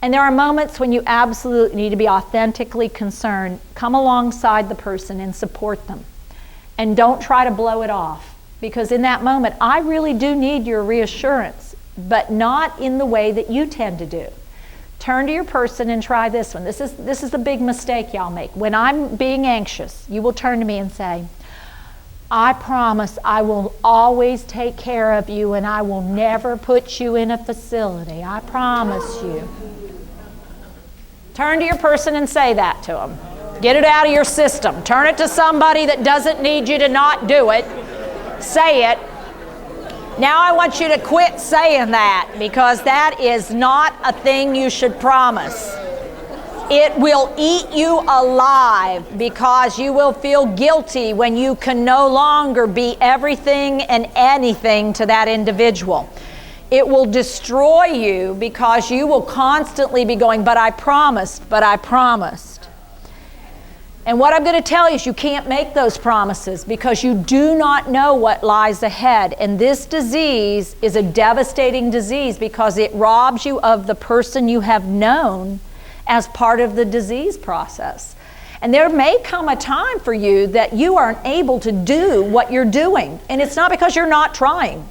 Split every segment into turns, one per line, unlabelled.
And there are moments when you absolutely need to be authentically concerned. Come alongside the person and support them. And don't try to blow it off. Because in that moment, I really do need your reassurance, but not in the way that you tend to do. Turn to your person and try this one. This is the big mistake y'all make. When I'm being anxious, you will turn to me and say, I promise I will always take care of you and I will never put you in a facility. I promise you. Turn to your person and say that to them. Get it out of your system. Turn it to somebody that doesn't need you to not do it. Say it. Now I want you to quit saying that, because that is not a thing you should promise. It will eat you alive, because you will feel guilty when you can no longer be everything and anything to that individual. It will destroy you, because you will constantly be going, but I promised, but I promised. And what I'm going to tell you is you can't make those promises, because you do not know what lies ahead. And this disease is a devastating disease, because it robs you of the person you have known as part of the disease process. And there may come a time for you that you aren't able to do what you're doing. And it's not because you're not trying.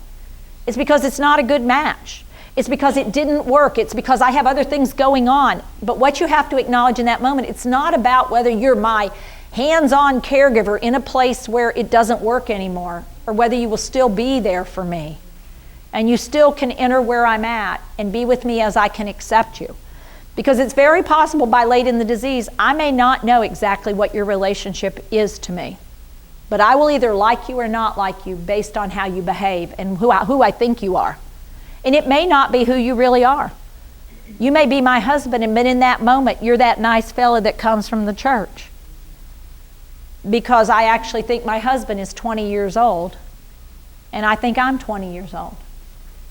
It's because it's not a good match. It's because it didn't work. It's because I have other things going on. But what you have to acknowledge in that moment, it's not about whether you're my hands-on caregiver in a place where it doesn't work anymore, or whether you will still be there for me. And you still can enter where I'm at and be with me as I can accept you. Because it's very possible by late in the disease, I may not know exactly what your relationship is to me. But I will either like you or not like you based on how you behave and who I think you are. And it may not be who you really are. You may be my husband, and in that moment, you're that nice fella that comes from the church. Because I actually think my husband is 20 years old, and I think I'm 20 years old.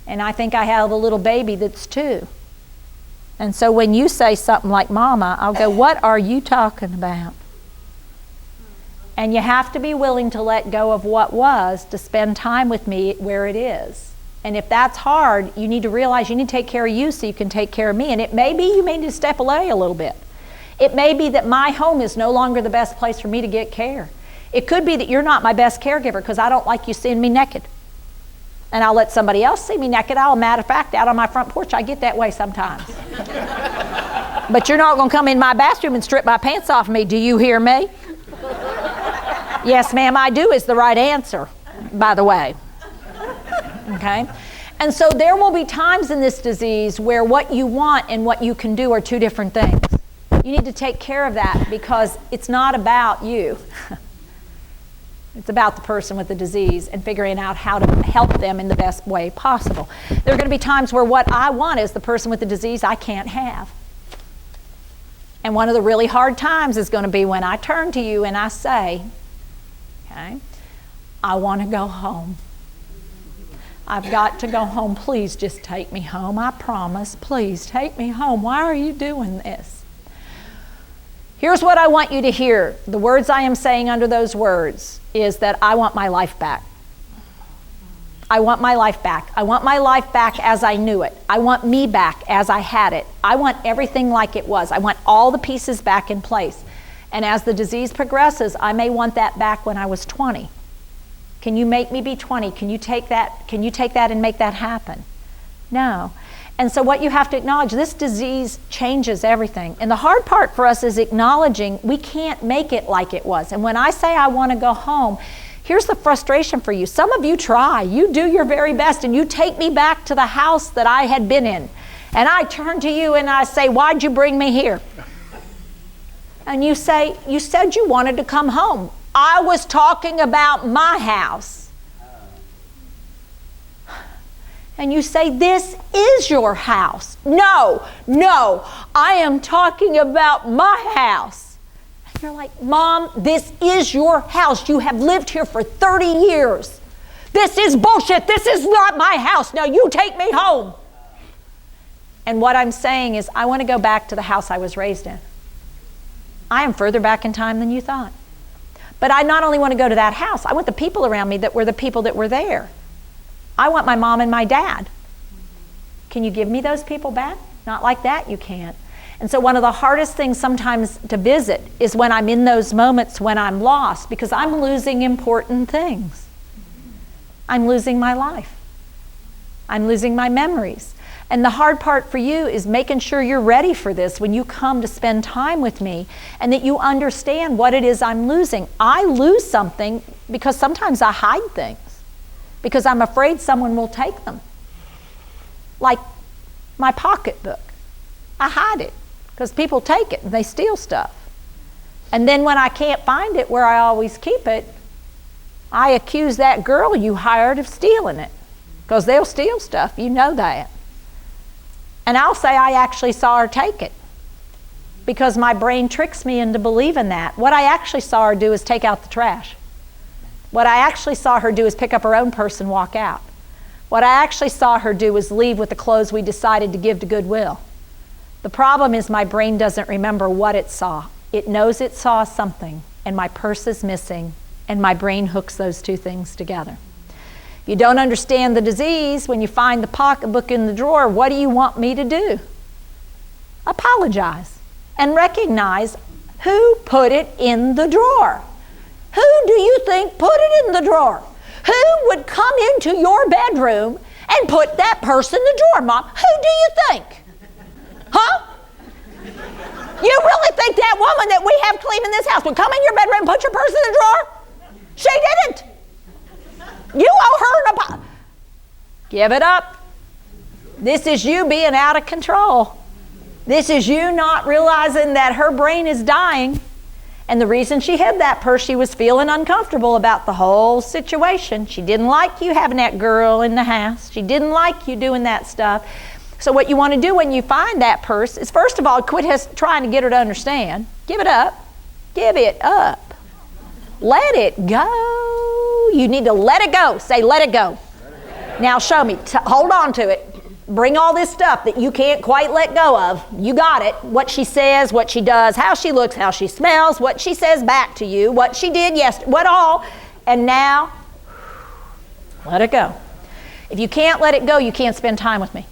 And I think I have a little baby that's 2. And so when you say something like, Mama, I'll go, what are you talking about? And you have to be willing to let go of what was to spend time with me where it is. And if that's hard, you need to realize you need to take care of you so you can take care of me. And it may be you may need to step away a little bit. It may be that my home is no longer the best place for me to get care. It could be that you're not my best caregiver because I don't like you seeing me naked. And I'll let somebody else see me naked. Matter of fact, out on my front porch, I get that way sometimes. But you're not going to come in my bathroom and strip my pants off me. Do you hear me? Yes, ma'am, I do is the right answer, by the way. Okay? And so there will be times in this disease where what you want and what you can do are 2 different things. You need to take care of that, because it's not about you. It's about the person with the disease and figuring out how to help them in the best way possible. There are going to be times where what I want is the person with the disease I can't have. And one of the really hard times is going to be when I turn to you and I say, okay, I want to go home. I've got to go home. Please just take me home. I promise. Please take me home. Why are you doing this? Here's what I want you to hear. The words I am saying under those words is that I want my life back. I want my life back. I want my life back as I knew it. I want me back as I had it. I want everything like it was. I want all the pieces back in place. And as the disease progresses, I may want that back when I was 20. Can you make me be 20? Can you take that and make that happen? No. And so what you have to acknowledge, this disease changes everything. And the hard part for us is acknowledging we can't make it like it was. And when I say I want to go home, here's the frustration for you. Some of you try. You do your very best, and you take me back to the house that I had been in. And I turn to you and I say, why'd you bring me here? And you say, you said you wanted to come home. I was talking about my house. And you say, this is your house. No, I am talking about my house. And you're like, Mom, this is your house. You have lived here for 30 years. This is bullshit. This is not my house. Now you take me home. And what I'm saying is, I want to go back to the house I was raised in. I am further back in time than you thought. But I not only want to go to that house, I want the people around me that were the people that were there. I want my mom and my dad. Can you give me those people back? Not like that, you can't. And so one of the hardest things sometimes to visit is when I'm in those moments when I'm lost, because I'm losing important things. I'm losing my life. I'm losing my memories. And the hard part for you is making sure you're ready for this when you come to spend time with me, and that you understand what it is I'm losing. I lose something because sometimes I hide things because I'm afraid someone will take them. Like my pocketbook. I hide it because people take it and they steal stuff. And then when I can't find it where I always keep it, I accuse that girl you hired of stealing it, because they'll steal stuff, you know that. And I'll say I actually saw her take it, because my brain tricks me into believing that. What I actually saw her do is take out the trash. What I actually saw her do is pick up her own purse and walk out. What I actually saw her do was leave with the clothes we decided to give to Goodwill. The problem is my brain doesn't remember what it saw. It knows it saw something, and my purse is missing, and my brain hooks those two things together. If you don't understand the disease, when you find the pocketbook in the drawer, what do you want me to do? Apologize and recognize who put it in the drawer. Who do you think put it in the drawer? Who would come into your bedroom and put that purse in the drawer, Mom? Who do you think? Huh? You really think that woman that we have cleaning this house would come in your bedroom and put your purse in the drawer? She didn't. You owe her an apology. Give it up. This is you being out of control. This is you not realizing that her brain is dying. And the reason she hid that purse, she was feeling uncomfortable about the whole situation. She didn't like you having that girl in the house. She didn't like you doing that stuff. So what you want to do when you find that purse is, first of all, quit trying to get her to understand. Give it up. Give it up. Let it go. You need to let it go. Say, let it go. Now show me. Hold on to it. Bring all this stuff that you can't quite let go of. You got it. What she says, what she does, how she looks, how she smells, what she says back to you, what she did yesterday, what all. And now, let it go. If you can't let it go, you can't spend time with me.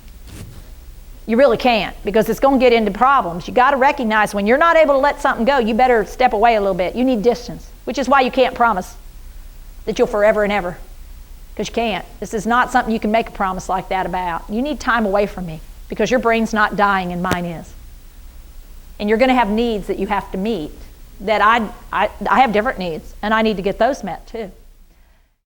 You really can't, because it's going to get into problems. You got to recognize when you're not able to let something go, you better step away a little bit. You need distance, which is why you can't promise that you'll forever and ever, because you can't. This is not something you can make a promise like that about. You need time away from me, because your brain's not dying and mine is. And you're going to have needs that you have to meet that I have different needs, and I need to get those met too.